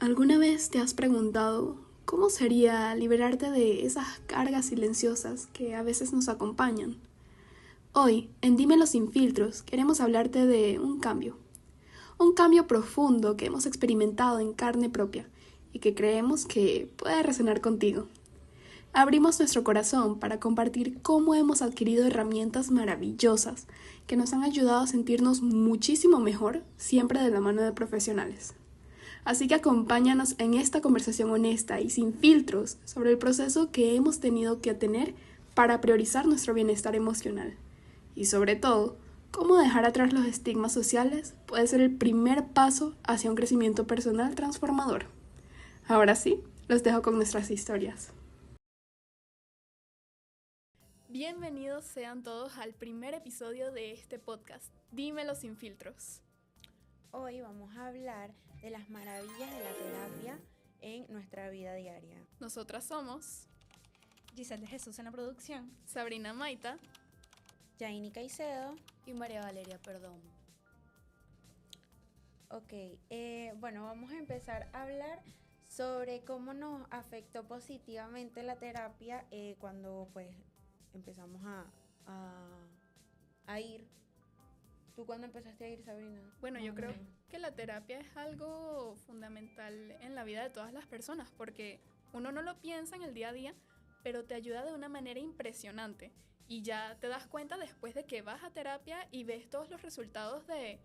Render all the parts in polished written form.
¿Alguna vez te has preguntado cómo sería liberarte de esas cargas silenciosas que a veces nos acompañan? Hoy, en Dímelo sin filtros, queremos hablarte de un cambio profundo que hemos experimentado en carne propia y que creemos que puede resonar contigo. Abrimos nuestro corazón para compartir cómo hemos adquirido herramientas maravillosas que nos han ayudado a sentirnos muchísimo mejor, siempre de la mano de profesionales. Así que acompáñanos en esta conversación honesta y sin filtros sobre el proceso que hemos tenido que tener para priorizar nuestro bienestar emocional. Y sobre todo, cómo dejar atrás los estigmas sociales puede ser el primer paso hacia un crecimiento personal transformador. Ahora sí, los dejo con nuestras historias. Bienvenidos sean todos al primer episodio de este podcast, Dímelo sin filtros. Hoy vamos a hablar de las maravillas de la terapia en nuestra vida diaria. Nosotras somos Giselle de Jesús en la producción, Sabrina Maita Yaini Caicedo y María Valeria Perdón. Ok, bueno, vamos a empezar a hablar sobre cómo nos afectó positivamente la terapia cuando pues empezamos a ir. ¿Tú cuándo empezaste a ir, Sabrina? Bueno, yo creo que la terapia es algo fundamental en la vida de todas las personas porque uno no lo piensa en el día a día, pero te ayuda de una manera impresionante y ya te das cuenta después de que vas a terapia y ves todos los resultados de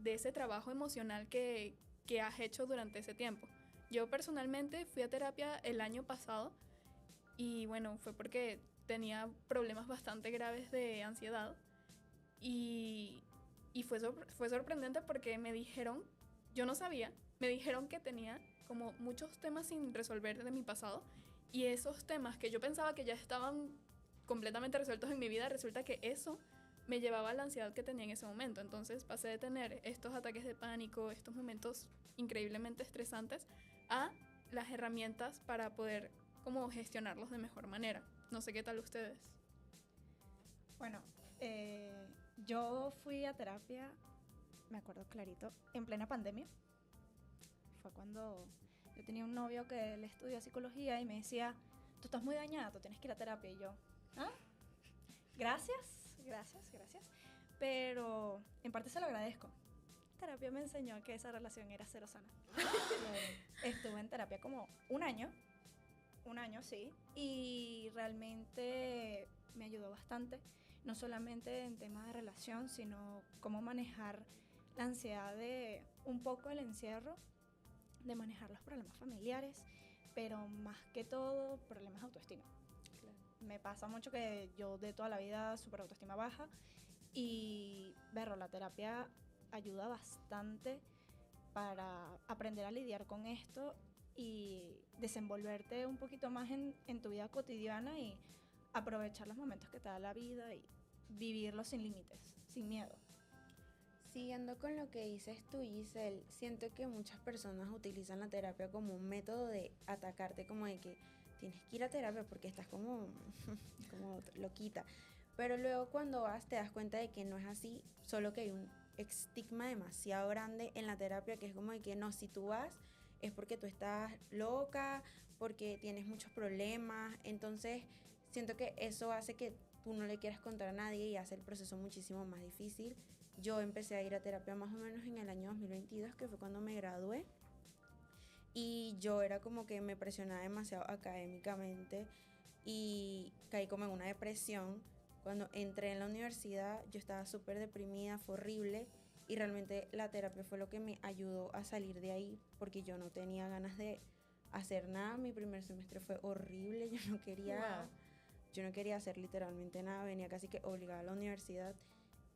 ese trabajo emocional que has hecho durante ese tiempo. Yo personalmente fui a terapia el año pasado y bueno, fue porque tenía problemas bastante graves de ansiedad. Y fue sorprendente porque me dijeron, yo no sabía, me dijeron que tenía como muchos temas sin resolver de mi pasado y esos temas que yo pensaba que ya estaban completamente resueltos en mi vida, resulta que eso me llevaba a la ansiedad que tenía en ese momento. Entonces pasé de tener estos ataques de pánico, estos momentos increíblemente estresantes, a las herramientas para poder como gestionarlos de mejor manera. No sé qué tal ustedes. Bueno, yo fui a terapia, me acuerdo clarito, en plena pandemia. Fue cuando yo tenía un novio que él estudió psicología y me decía, tú estás muy dañada, tú tienes que ir a terapia. Y yo, ¿ah? Gracias. Pero en parte se lo agradezco. Terapia me enseñó que esa relación era cero sana. Estuve en terapia como un año, sí, y realmente me ayudó bastante, no solamente en temas de relación, sino cómo manejar la ansiedad de un poco el encierro, de manejar los problemas familiares, pero más que todo problemas de autoestima. Claro. Me pasa mucho que yo de toda la vida súper autoestima baja y la terapia ayuda bastante para aprender a lidiar con esto y desenvolverte un poquito más en tu vida cotidiana y aprovechar los momentos que te da la vida y vivirlos sin límites, sin miedo. Siguiendo con lo que dices tú, Giselle, siento que muchas personas utilizan la terapia como un método de atacarte, como de que tienes que ir a terapia porque estás como loquita. Pero luego cuando vas te das cuenta de que no es así, solo que hay un estigma demasiado grande en la terapia que es como de que no, si tú vas es porque tú estás loca, porque tienes muchos problemas. Entonces siento que eso hace que tú no le quieras contar a nadie y hace el proceso muchísimo más difícil. Yo empecé a ir a terapia más o menos en el año 2022, que fue cuando me gradué, y yo era como que me presionaba demasiado académicamente y caí como en una depresión. Cuando entré en la universidad yo estaba súper deprimida, fue horrible, y realmente la terapia fue lo que me ayudó a salir de ahí porque yo no tenía ganas de hacer nada. Mi primer semestre fue horrible, yo no quería hacer literalmente nada, venía casi que obligada a la universidad.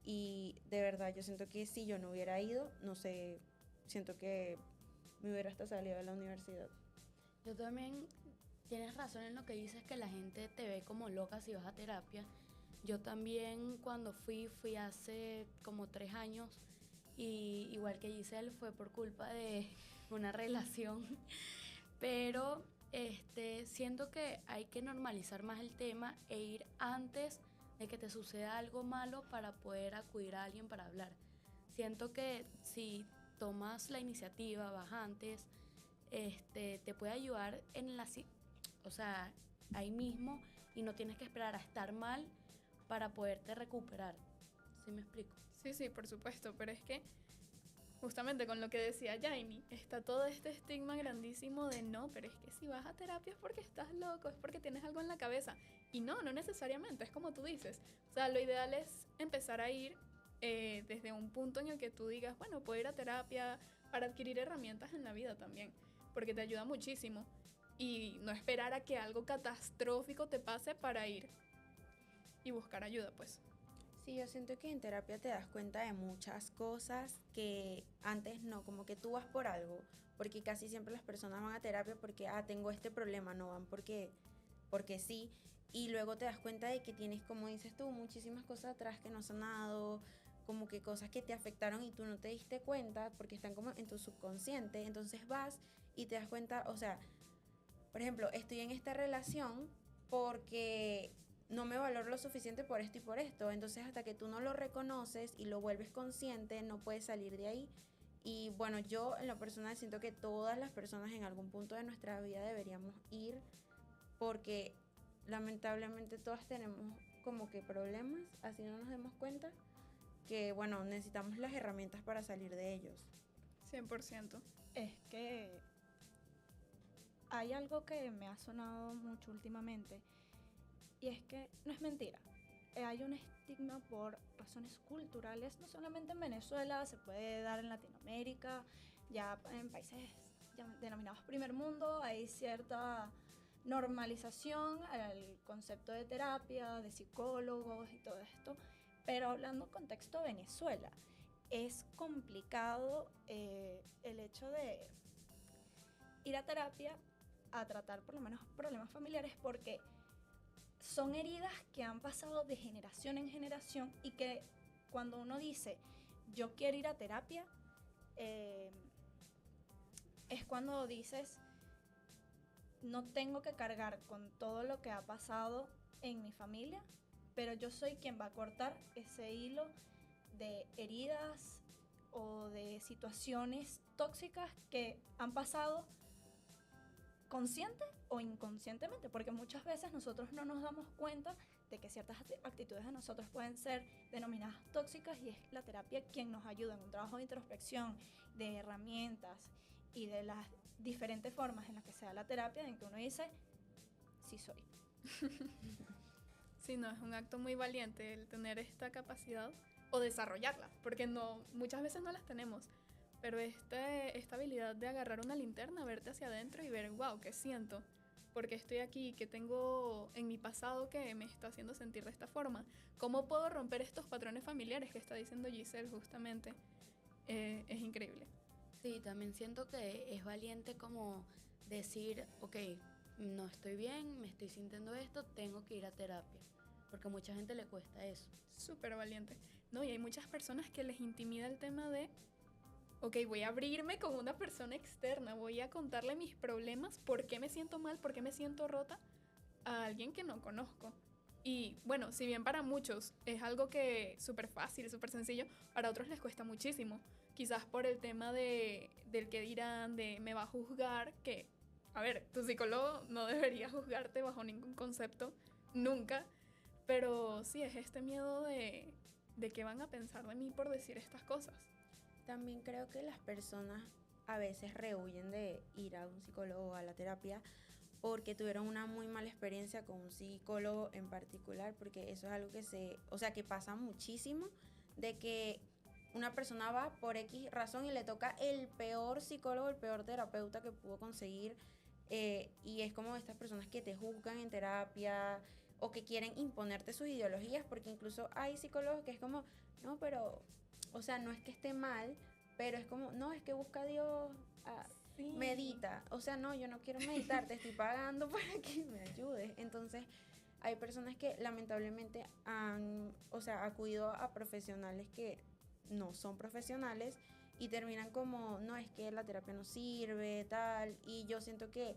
Y de verdad yo siento que si yo no hubiera ido, no sé, siento que me hubiera hasta salido de la universidad. Yo también, tienes razón en lo que dices, que la gente te ve como loca si vas a terapia. Yo también cuando fui hace como 3 años y igual que Giselle fue por culpa de una relación, pero siento que hay que normalizar más el tema e ir antes de que te suceda algo malo para poder acudir a alguien para hablar. Siento que si tomas la iniciativa, vas antes, te puede ayudar o sea, ahí mismo, y no tienes que esperar a estar mal para poderte recuperar. ¿Sí me explico? Sí, sí, por supuesto, pero es que justamente con lo que decía Jaime, está todo este estigma grandísimo de no, pero es que si vas a terapia es porque estás loco, es porque tienes algo en la cabeza. Y no, no necesariamente, es como tú dices. O sea, lo ideal es empezar a ir desde un punto en el que tú digas, bueno, puedo ir a terapia para adquirir herramientas en la vida también, porque te ayuda muchísimo. Y no esperar a que algo catastrófico te pase para ir y buscar ayuda, pues. Sí, yo siento que en terapia te das cuenta de muchas cosas que antes no, como que tú vas por algo, porque casi siempre las personas van a terapia porque, tengo este problema, no van porque sí, y luego te das cuenta de que tienes, como dices tú, muchísimas cosas atrás que no has sanado, como que cosas que te afectaron y tú no te diste cuenta porque están como en tu subconsciente, entonces vas y te das cuenta, o sea, por ejemplo, estoy en esta relación porque no me valoro lo suficiente por esto y por esto. Entonces, hasta que tú no lo reconoces y lo vuelves consciente, no puedes salir de ahí. Y bueno, yo en lo personal siento que todas las personas en algún punto de nuestra vida deberíamos ir porque lamentablemente todas tenemos como que problemas, así no nos demos cuenta, que bueno, necesitamos las herramientas para salir de ellos. 100%. Es que hay algo que me ha sonado mucho últimamente y es que no es mentira. Hay un estigma por razones culturales, no solamente en Venezuela, se puede dar en Latinoamérica, ya en países denominados primer mundo, hay cierta normalización al concepto de terapia, de psicólogos y todo esto, pero hablando en contexto Venezuela, es complicado el hecho de ir a terapia a tratar por lo menos problemas familiares porque son heridas que han pasado de generación en generación y que cuando uno dice yo quiero ir a terapia es cuando dices no tengo que cargar con todo lo que ha pasado en mi familia, pero yo soy quien va a cortar ese hilo de heridas o de situaciones tóxicas que han pasado consciente o inconscientemente, porque muchas veces nosotros no nos damos cuenta de que ciertas actitudes de nosotros pueden ser denominadas tóxicas y es la terapia quien nos ayuda en un trabajo de introspección, de herramientas y de las diferentes formas en las que se da la terapia en que uno dice, sí soy. Sí, no, es un acto muy valiente el tener esta capacidad o desarrollarla, porque no, muchas veces no las tenemos. Pero esta habilidad de agarrar una linterna, verte hacia adentro y ver, wow, ¿qué siento? ¿Por qué estoy aquí? ¿Qué tengo en mi pasado que me está haciendo sentir de esta forma? ¿Cómo puedo romper estos patrones familiares que está diciendo Giselle justamente? Es increíble. Sí, también siento que es valiente como decir, ok, no estoy bien, me estoy sintiendo esto, tengo que ir a terapia. Porque a mucha gente le cuesta eso. Súper valiente. No, y hay muchas personas que les intimida el tema de ok, voy a abrirme con una persona externa, voy a contarle mis problemas, por qué me siento mal, por qué me siento rota a alguien que no conozco. Y bueno, si bien para muchos es algo que súper fácil, súper sencillo, para otros les cuesta muchísimo. Quizás por el tema del que dirán, de me va a juzgar, que, a ver, tu psicólogo no debería juzgarte bajo ningún concepto, nunca. Pero sí, es este miedo de qué van a pensar de mí por decir estas cosas. También creo que las personas a veces rehuyen de ir a un psicólogo o a la terapia porque tuvieron una muy mala experiencia con un psicólogo en particular, porque eso es algo que pasa muchísimo, de que una persona va por X razón y le toca el peor psicólogo, el peor terapeuta que pudo conseguir, y es como estas personas que te juzgan en terapia o que quieren imponerte sus ideologías, porque incluso hay psicólogos que es como, no, pero, o sea, no es que esté mal, pero es como, no, es que busca a Dios, Sí. medita, o sea, no, yo no quiero meditar, te estoy pagando para que me ayudes. Entonces hay personas que lamentablemente han, o sea, acudido a profesionales que no son profesionales y terminan como, no, es que la terapia no sirve, tal, y yo siento que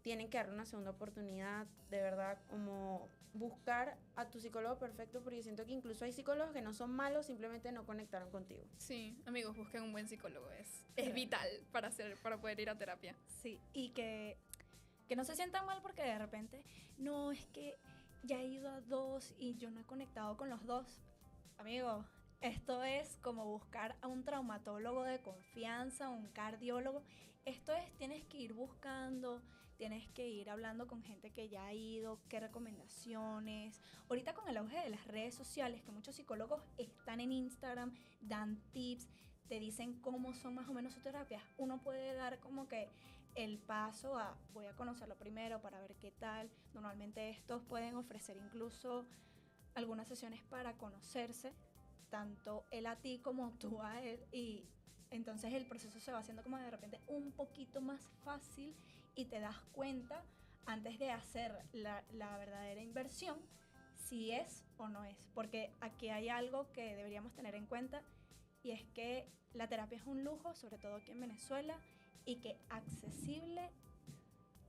tienen que darle una segunda oportunidad, de verdad, como buscar a tu psicólogo perfecto, porque siento que incluso hay psicólogos que no son malos, simplemente no conectaron contigo. Sí, amigos, busquen un buen psicólogo, es vital para poder ir a terapia. Sí, y que no se sientan mal porque de repente, no, es que ya he ido a 2 y yo no he conectado con los 2. Amigo, esto es como buscar a un traumatólogo de confianza, un cardiólogo. Esto es, tienes que ir buscando, tienes que ir hablando con gente que ya ha ido, qué recomendaciones. Ahorita con el auge de las redes sociales, que muchos psicólogos están en Instagram, dan tips, te dicen cómo son más o menos sus terapias. Uno puede dar como que el paso a, voy a conocerlo primero para ver qué tal. Normalmente estos pueden ofrecer incluso algunas sesiones para conocerse, tanto él a ti como tú a él, y entonces el proceso se va haciendo como de repente un poquito más fácil y te das cuenta antes de hacer la verdadera inversión si es o no es, porque aquí hay algo que deberíamos tener en cuenta y es que la terapia es un lujo, sobre todo aquí en Venezuela, y que accesible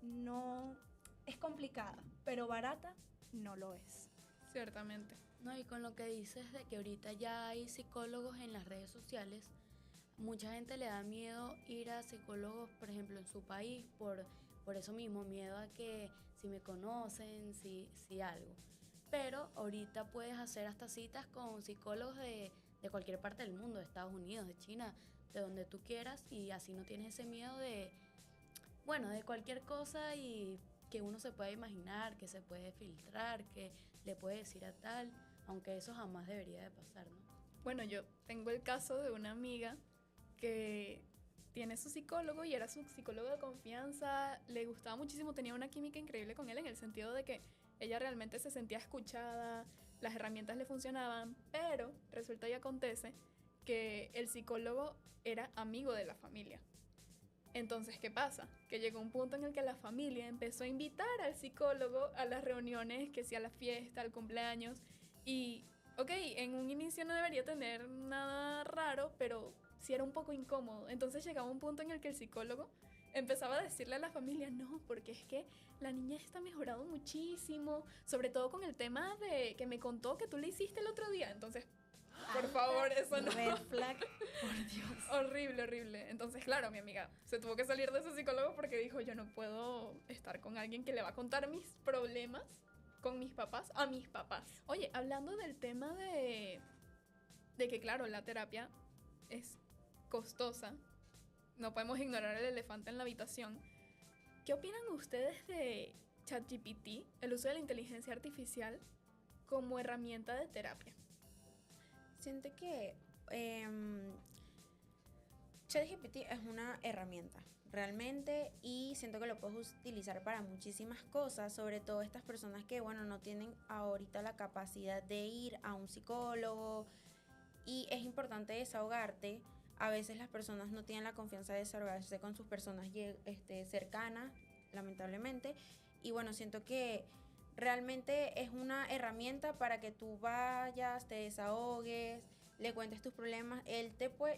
no es complicada, pero barata no lo es. Ciertamente. No, y con lo que dices de que ahorita ya hay psicólogos en las redes sociales, mucha gente le da miedo ir a psicólogos, por ejemplo, en su país, por eso mismo, miedo a que si me conocen, si algo. Pero ahorita puedes hacer hasta citas con psicólogos de cualquier parte del mundo, de Estados Unidos, de China, de donde tú quieras, y así no tienes ese miedo de cualquier cosa y que uno se puede imaginar, que se puede filtrar, que le puede decir a tal, aunque eso jamás debería de pasar, ¿no? Bueno, yo tengo el caso de una amiga que tiene su psicólogo y era su psicólogo de confianza, le gustaba muchísimo, tenía una química increíble con él en el sentido de que ella realmente se sentía escuchada, las herramientas le funcionaban, pero resulta y acontece que el psicólogo era amigo de la familia. Entonces, ¿qué pasa? Que llegó un punto en el que la familia empezó a invitar al psicólogo a las reuniones, que sea a la fiesta, al cumpleaños, y, ok, en un inicio no debería tener nada raro, pero sí era un poco incómodo. Entonces llegaba un punto en el que el psicólogo empezaba a decirle a la familia, no, porque es que la niña está mejorado muchísimo, sobre todo con el tema de que me contó que tú le hiciste el otro día. Entonces, por favor, eso no. Red flag, por Dios. Horrible, horrible. Entonces, claro, mi amiga se tuvo que salir de ese psicólogo porque dijo, yo no puedo estar con alguien que le va a contar mis problemas con mis papás a mis papás. Oye, hablando del tema de que, claro, la terapia es costosa, no podemos ignorar el elefante en la habitación. ¿Qué opinan ustedes de ChatGPT, el uso de la inteligencia artificial como herramienta de terapia? Siento que ChatGPT es una herramienta realmente, y siento que lo puedes utilizar para muchísimas cosas, sobre todo estas personas que, bueno, no tienen ahorita la capacidad de ir a un psicólogo, y es importante desahogarte. A veces las personas no tienen la confianza de desahogarse con sus personas cercanas, lamentablemente, y bueno, siento que realmente es una herramienta para que tú vayas, te desahogues, le cuentes tus problemas.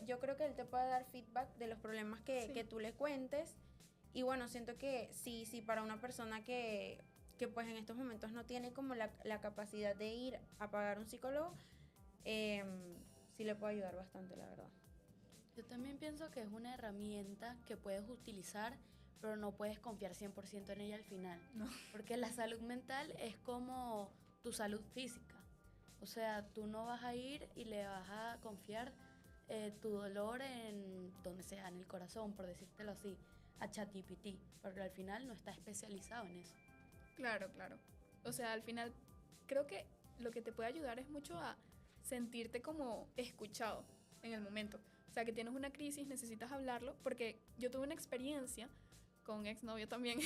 Yo creo que él te puede dar feedback de los problemas que tú le cuentes. Y bueno, siento que sí, para una persona que pues en estos momentos no tiene como la capacidad de ir a pagar un psicólogo, sí le puede ayudar bastante, la verdad. Yo también pienso que es una herramienta que puedes utilizar, pero no puedes confiar 100% en ella al final. No. Porque la salud mental es como tu salud física. O sea, tú no vas a ir y le vas a confiar tu dolor en donde sea, en el corazón, por decírtelo así, a ChatGPT, porque al final no está especializado en eso. Claro, claro. O sea, al final creo que lo que te puede ayudar es mucho a sentirte como escuchado en el momento. O sea, que tienes una crisis, necesitas hablarlo, porque yo tuve una experiencia con un exnovio también,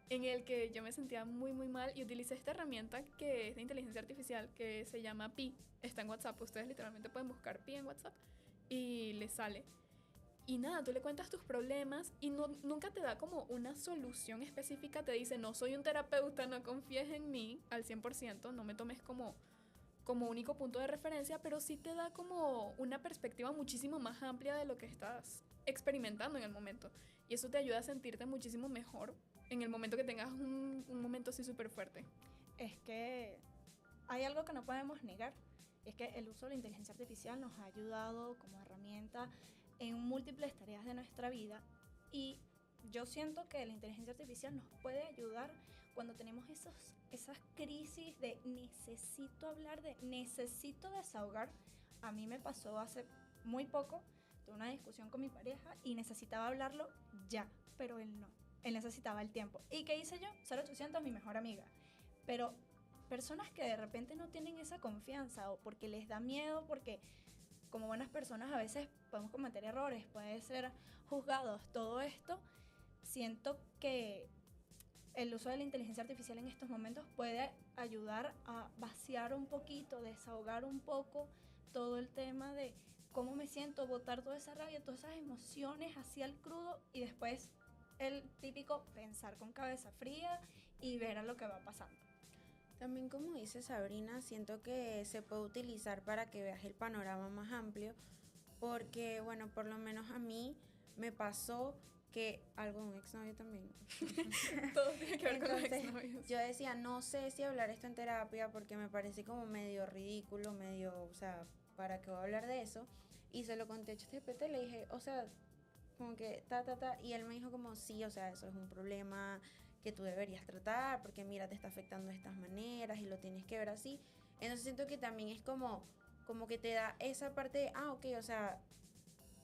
en el que yo me sentía muy, muy mal y utilicé esta herramienta que es de inteligencia artificial que se llama Pi. Está en WhatsApp. Ustedes literalmente pueden buscar Pi en WhatsApp y les sale. Y nada, tú le cuentas tus problemas y nunca te da como una solución específica. Te dice, no soy un terapeuta, no confíes en mí al 100%, no me tomes como único punto de referencia, pero sí te da como una perspectiva muchísimo más amplia de lo que estás experimentando en el momento. Y eso te ayuda a sentirte muchísimo mejor en el momento que tengas un momento así súper fuerte. Es que hay algo que no podemos negar, y es que el uso de la inteligencia artificial nos ha ayudado como herramienta en múltiples tareas de nuestra vida, y yo siento que la inteligencia artificial nos puede ayudar cuando tenemos esas crisis de necesito hablar, de necesito desahogar. A mí me pasó hace muy poco, tuve una discusión con mi pareja y necesitaba hablarlo ya, pero él no. Él necesitaba el tiempo. ¿Y qué hice yo? 0800, mi mejor amiga. Pero personas que de repente no tienen esa confianza, o porque les da miedo, porque como buenas personas a veces podemos cometer errores, puede ser juzgados, todo esto, siento que el uso de la inteligencia artificial en estos momentos puede ayudar a vaciar un poquito, desahogar un poco todo el tema de cómo me siento, botar toda esa rabia, todas esas emociones hacia el crudo, y después el típico pensar con cabeza fría y ver a lo que va pasando. También, como dice Sabrina, siento que se puede utilizar para que veas el panorama más amplio, porque, bueno, por lo menos a mí me pasó que algo de un exnovio también. Todo tiene que ver con los Entonces, exnovios. yo decía, no sé si hablar esto en terapia porque me parece como medio ridículo, medio, o sea, ¿para qué voy a hablar de eso? Y se lo conté a ChatGPT, le dije, o sea, como que y él me dijo como, sí, o sea, eso es un problema que tú deberías tratar porque mira, te está afectando de estas maneras y lo tienes que ver así. Entonces siento que también es como que te da esa parte de, ok, o sea,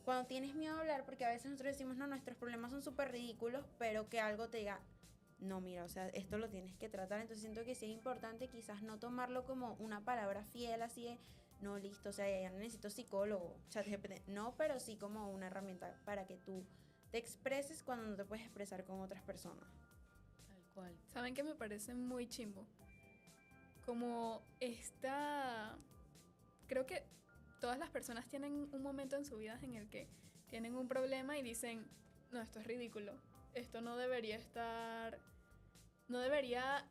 cuando tienes miedo a hablar, porque a veces nosotros decimos, no, nuestros problemas son súper ridículos, pero que algo te diga, no, mira, o sea, esto lo tienes que tratar. Entonces siento que sí es importante quizás no tomarlo como una palabra fiel, así de, no, listo, o sea, ya no necesito psicólogo, ChatGPT, no, pero sí como una herramienta para que tú te expreses cuando no te puedes expresar con otras personas. Tal cual. ¿Saben qué me parece muy chimbo? Como creo que todas las personas tienen un momento en su vida en el que tienen un problema y dicen, no, esto es ridículo, esto no debería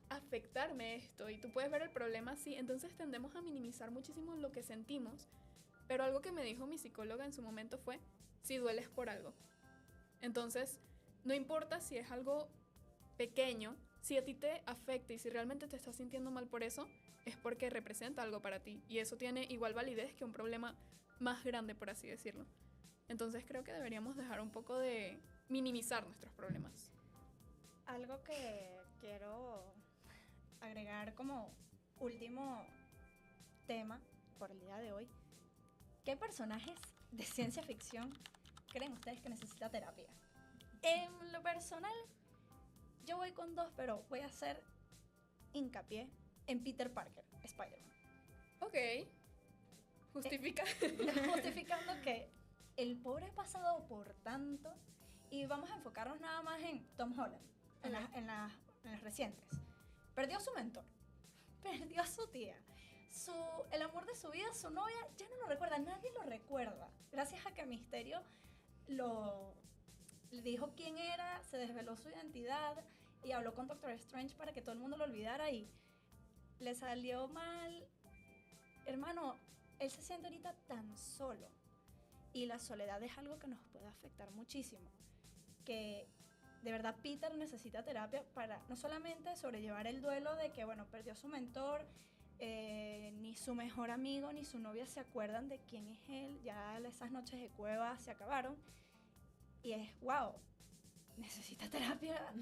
afectarme esto, y tú puedes ver el problema así. Entonces tendemos a minimizar muchísimo lo que sentimos, pero algo que me dijo mi psicóloga en su momento fue, si dueles por algo, entonces no importa si es algo pequeño, si a ti te afecta y si realmente te estás sintiendo mal por eso, es porque representa algo para ti, y eso tiene igual validez que un problema más grande, por así decirlo. Entonces creo que deberíamos dejar un poco de minimizar nuestros problemas. Algo que quiero agregar como último tema por el día de hoy: ¿qué personajes de ciencia ficción creen ustedes que necesita terapia? En lo personal, yo voy con dos, pero voy a hacer hincapié en Peter Parker, Spider-Man. Ok, justifica. Justificando que el pobre ha pasado por tanto, y vamos a enfocarnos nada más en Tom Holland, en las recientes. Perdió a su mentor, perdió a su tía, el amor de su vida, su novia, ya no lo recuerda, nadie lo recuerda. Gracias a que Misterio le dijo quién era, se desveló su identidad y habló con Doctor Strange para que todo el mundo lo olvidara, y le salió mal. Hermano, él se siente ahorita tan solo, y la soledad es algo que nos puede afectar muchísimo, que de verdad Peter necesita terapia para no solamente sobrellevar el duelo de que, bueno, perdió a su mentor, ni su mejor amigo ni su novia se acuerdan de quién es él, ya esas noches de cueva se acabaron, y es, wow, necesita terapia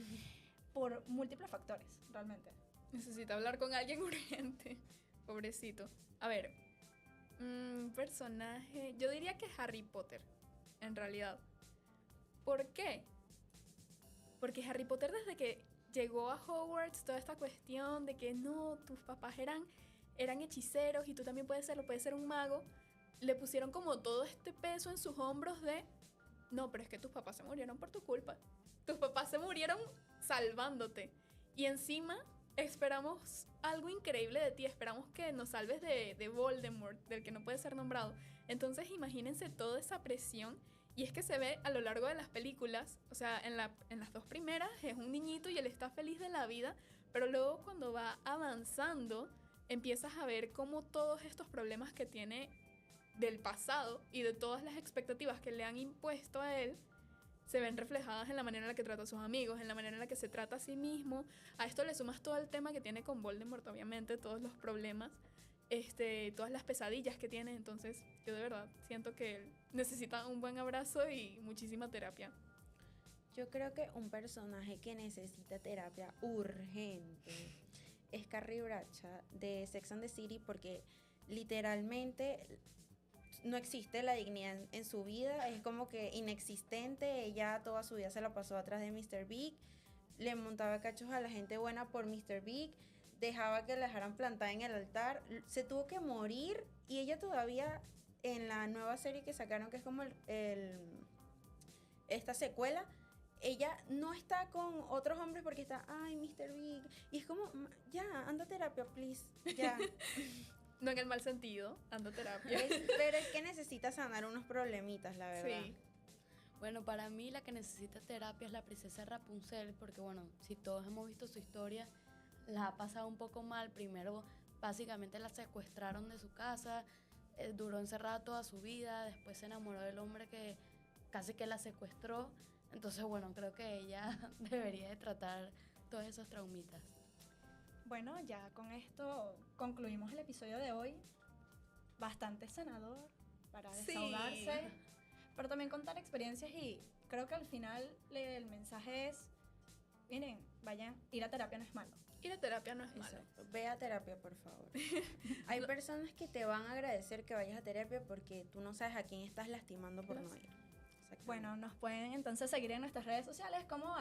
por múltiples factores, realmente. Necesita hablar con alguien urgente, pobrecito. A ver, personaje, yo diría que Harry Potter, en realidad. ¿Por qué? Porque Harry Potter, desde que llegó a Hogwarts, toda esta cuestión de que no, tus papás eran hechiceros y tú también puedes ser un mago, le pusieron como todo este peso en sus hombros de, no, pero es que tus papás se murieron por tu culpa. Tus papás se murieron salvándote. Y encima esperamos algo increíble de ti, esperamos que nos salves de Voldemort, del que no puede ser nombrado. Entonces imagínense toda esa presión. Y es que se ve a lo largo de las películas, o sea, en las dos primeras es un niñito y él está feliz de la vida, pero luego cuando va avanzando, empiezas a ver cómo todos estos problemas que tiene del pasado y de todas las expectativas que le han impuesto a él se ven reflejadas en la manera en la que trata a sus amigos, en la manera en la que se trata a sí mismo. A esto le sumas todo el tema que tiene con Voldemort, obviamente, todos los problemas, todas las pesadillas que tiene. Entonces, yo de verdad siento que él necesita un buen abrazo y muchísima terapia. Yo creo que un personaje que necesita terapia urgente es Carrie Bradshaw de Sex and the City, porque literalmente no existe la dignidad en su vida, es como que inexistente. Ella toda su vida se la pasó atrás de Mr. Big, le montaba cachos a la gente buena por Mr. Big, dejaba que la dejaran plantada en el altar, se tuvo que morir, y ella todavía en la nueva serie que sacaron, que es como esta secuela, ella no está con otros hombres porque está, ay, Mr. Big, y es como, ya, anda a terapia, please, ya. No en el mal sentido, ando a terapia. Pero es que necesita sanar unos problemitas, la verdad. Sí. Bueno, para mí la que necesita terapia es la princesa Rapunzel, porque bueno, si todos hemos visto su historia, la ha pasado un poco mal. Primero, básicamente la secuestraron de su casa, duró encerrada toda su vida, después se enamoró del hombre que casi que la secuestró. Entonces, bueno, creo que ella debería de tratar todos esos traumitas. Bueno, ya con esto concluimos el episodio de hoy. Bastante sanador para desahogarse, Sí. pero también contar experiencias, y creo que al final el mensaje es, miren, vayan, ir a terapia no es malo. Ir a terapia no es malo. Exacto. Ve a terapia, por favor. Hay personas que te van a agradecer que vayas a terapia porque tú no sabes a quién estás lastimando por no ir. Exactamente. Bueno, nos pueden entonces seguir en nuestras redes sociales como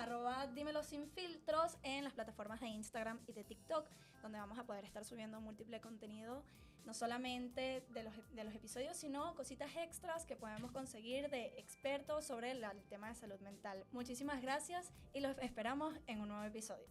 @dímelosinfiltros en las plataformas de Instagram y de TikTok, donde vamos a poder estar subiendo múltiple contenido, no solamente de los episodios, sino cositas extras que podemos conseguir de expertos sobre el tema de salud mental. Muchísimas gracias y los esperamos en un nuevo episodio.